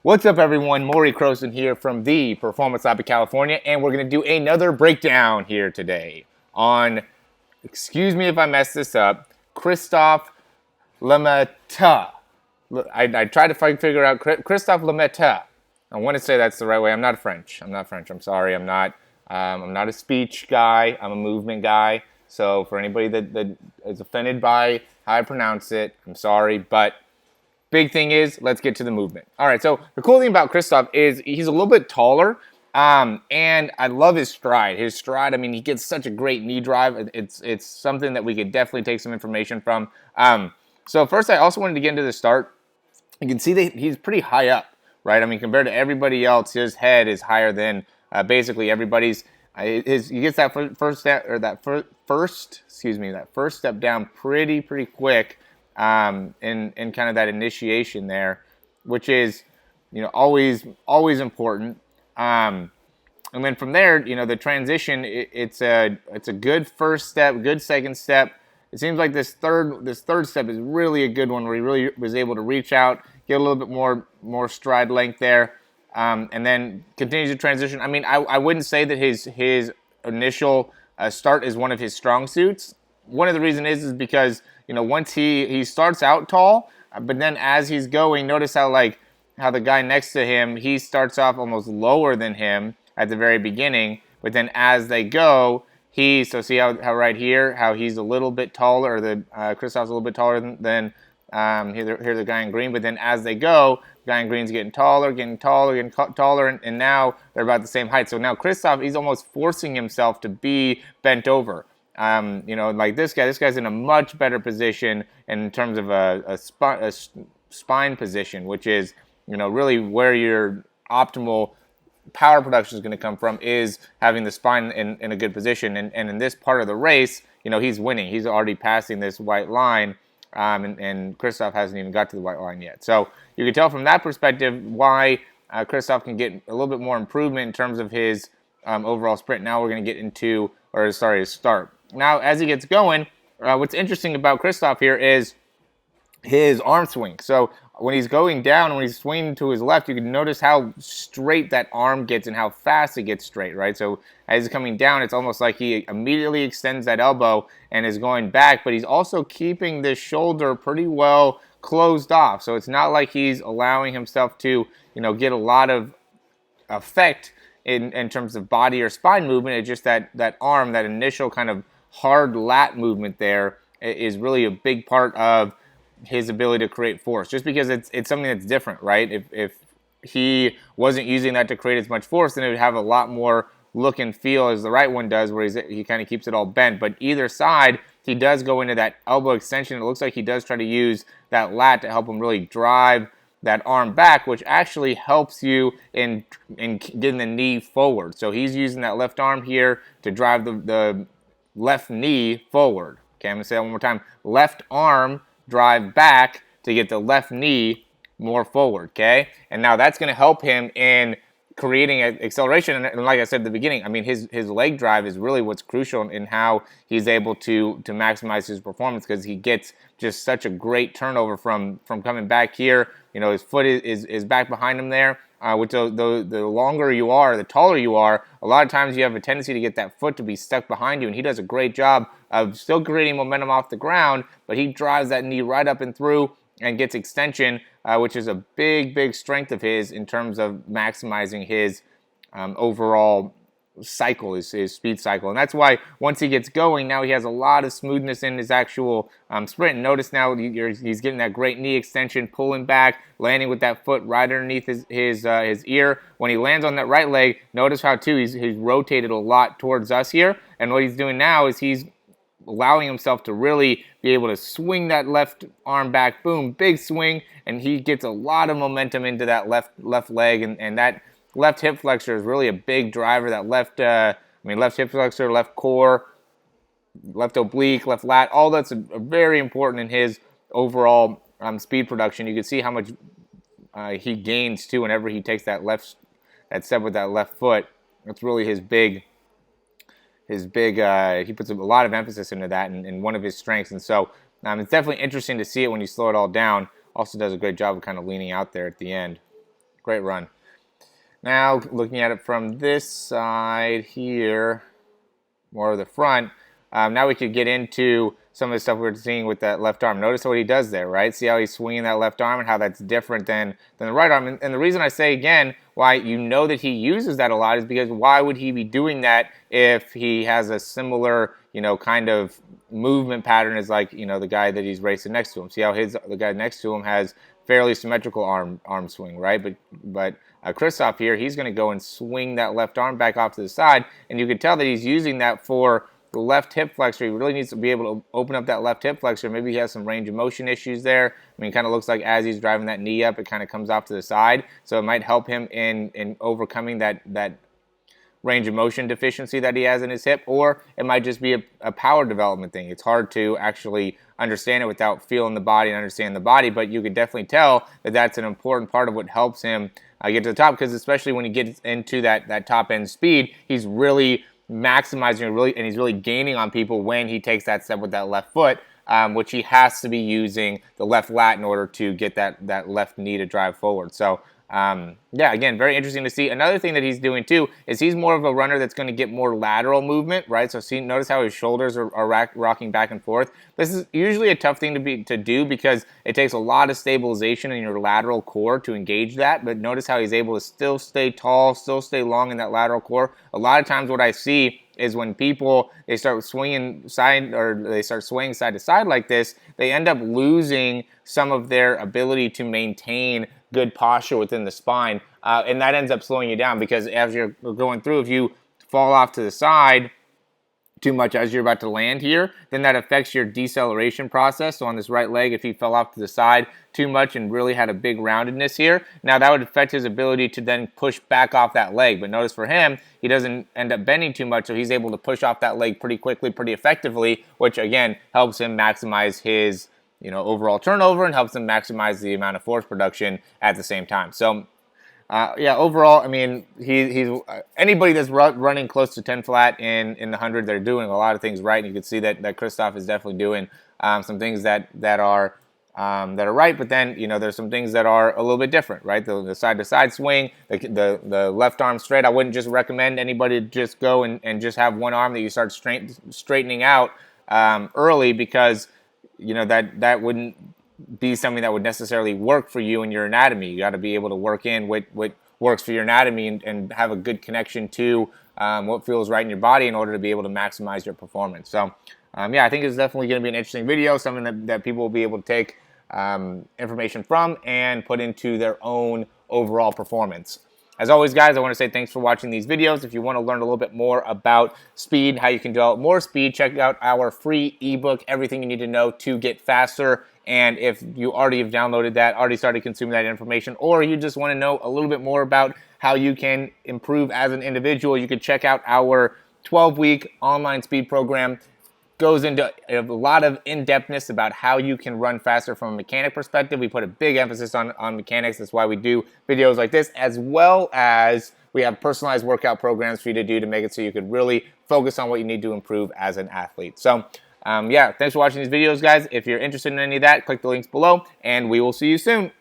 What's up, everyone? Maury Croson here from the Performance Lab of California, and we're going to do another breakdown here today on, excuse me if I mess this up, Christophe Lemaitre. I tried to figure out Christophe Lemaitre. I want to say that's the right way. I'm not French. I'm sorry. I'm not a speech guy. I'm a movement guy. So for anybody that is offended by how I pronounce it, I'm sorry, but big thing is, let's get to the movement. All right, so the cool thing about Christophe is he's a little bit taller, and I love his stride. His stride, I mean, he gets such a great knee drive. It's something that we could definitely take some information from. So first, I also wanted to get into the start. You can see that he's pretty high up, right? I mean, compared to everybody else, his head is higher than basically everybody's. He gets that first step, or that first step down pretty quick in kind of that initiation there, which is, always important. And then from there, the transition, it's a good first step, good second step. It seems like this third step is really a good one, where he really was able to reach out, get a little bit more stride length there, and then continues to transition. I mean, I wouldn't say that his initial start is one of his strong suits. One of the reasons is because once he starts out tall, but then as he's going, notice how the guy next to him, he starts off almost lower than him at the very beginning, but then as they go, see how right here, how he's a little bit taller, or the Christophe's a little bit taller than here the guy in green, but then as they go, the guy in green's getting taller, and now they're about the same height. So now Christophe, he's almost forcing himself to be bent over. Like this guy's in a much better position in terms of a spine position, which is, really where your optimal power production is going to come from, is having the spine in a good position. And in this part of the race, he's winning. He's already passing this white line, and Christophe hasn't even got to the white line yet. So you can tell from that perspective why Christophe can get a little bit more improvement in terms of his overall sprint. Now we're going to get into, his start. Now, as he gets going, what's interesting about Christophe here is his arm swing. So when he's going down, when he's swinging to his left, you can notice how straight that arm gets and how fast it gets straight, right? So as he's coming down, it's almost like he immediately extends that elbow and is going back, but he's also keeping this shoulder pretty well closed off. So it's not like he's allowing himself to, get a lot of effect in terms of body or spine movement. It's just that arm, that initial kind of hard lat movement there is really a big part of his ability to create force, just because it's something that's different, right? If he wasn't using that to create as much force, then it would have a lot more look and feel as the right one does, where he kind of keeps it all bent. But either side, he does go into that elbow extension. It looks like he does try to use that lat to help him really drive that arm back, which actually helps you in getting the knee forward. So he's using that left arm here to drive the left knee forward. Okay, I'm going to say that one more time. Left arm drive back to get the left knee more forward, okay? And now that's going to help him in creating an acceleration. And like I said at the beginning, I mean, his leg drive is really what's crucial in how he's able to maximize his performance, because he gets just such a great turnover from coming back here. His foot is back behind him there. Which the longer you are, the taller you are, a lot of times you have a tendency to get that foot to be stuck behind you, and he does a great job of still creating momentum off the ground, but he drives that knee right up and through and gets extension, which is a big strength of his in terms of maximizing his overall cycle, his speed cycle. And that's why once he gets going, now he has a lot of smoothness in his actual sprint. And notice now he's getting that great knee extension, pulling back, landing with that foot right underneath his ear. When he lands on that right leg, notice how too he's rotated a lot towards us here. And what he's doing now is he's allowing himself to really be able to swing that left arm back, boom, big swing, and he gets a lot of momentum into that left leg, and that left hip flexor is really a big driver. That left hip flexor, left core, left oblique, left lat, all that's very important in his overall speed production. You can see how much he gains too whenever he takes that step with that left foot. That's really his big. He puts a lot of emphasis into that and one of his strengths. And so it's definitely interesting to see it when you slow it all down. Also does a great job of kind of leaning out there at the end. Great run. Now, looking at it from this side here, more of the front, now we could get into some of the stuff we were seeing with that left arm. Notice what he does there, right? See how he's swinging that left arm and how that's different than the right arm. And the reason I say, again, why you know that he uses that a lot is because why would he be doing that if he has a similar, kind of movement pattern as, like, the guy that he's racing next to him. See how the guy next to him has fairly symmetrical arm swing, right? But Christophe here, he's going to go and swing that left arm back off to the side, and you can tell that he's using that for the left hip flexor. He really needs to be able to open up that left hip flexor. Maybe he has some range of motion issues there. I mean, it kind of looks like as he's driving that knee up, it kind of comes off to the side. So it might help him in overcoming that range of motion deficiency that he has in his hip, or it might just be a power development thing. It's hard to actually understand it without feeling the body and understanding the body, but you could definitely tell that that's an important part of what helps him get to the top, because especially when he gets into that top end speed, he's really maximizing and he's really gaining on people when he takes that step with that left foot, which he has to be using the left lat in order to get that left knee to drive forward. So yeah, again, very interesting to see. Another thing that he's doing too is he's more of a runner that's going to get more lateral movement, right? So notice how his shoulders are rocking back and forth. This is usually a tough thing to do because it takes a lot of stabilization in your lateral core to engage that. But notice how he's able to still stay tall, still stay long in that lateral core. A lot of times what I see is when they start swinging side to side like this, they end up losing some of their ability to maintain good posture within the spine, and that ends up slowing you down, because as you're going through, if you fall off to the side too much as you're about to land here, then that affects your deceleration process. So on this right leg, if he fell off to the side too much and really had a big roundedness here, now that would affect his ability to then push back off that leg. But notice for him, he doesn't end up bending too much, so he's able to push off that leg pretty quickly, pretty effectively, which again helps him maximize his overall turnover and helps him maximize the amount of force production at the same time. So yeah, overall, I mean, he's anybody that's running close to 10 flat in the 100, they're doing a lot of things right, and you can see that Christophe is definitely doing some things that are right, but then there's some things that are a little bit different, right? The side-to-side swing, the left arm straight. I wouldn't just recommend anybody to just go and just have one arm that you start straightening out early, because that wouldn't be something that would necessarily work for you and your anatomy. You got to be able to work in what works for your anatomy and have a good connection to what feels right in your body in order to be able to maximize your performance. So yeah, I think it's definitely going to be an interesting video, something that people will be able to take information from and put into their own overall performance. As always, guys, I want to say thanks for watching these videos. If you want to learn a little bit more about speed, how you can develop more speed, check out our free ebook, Everything You Need to Know to Get Faster. And if you already have downloaded that, already started consuming that information, or you just want to know a little bit more about how you can improve as an individual, you can check out our 12-week online speed program. Goes into a lot of in-depthness about how you can run faster from a mechanic perspective. We put a big emphasis on mechanics. That's why we do videos like this, as well as we have personalized workout programs for you to do to make it so you could really focus on what you need to improve as an athlete. So yeah, thanks for watching these videos, guys. If you're interested in any of that, click the links below, and we will see you soon.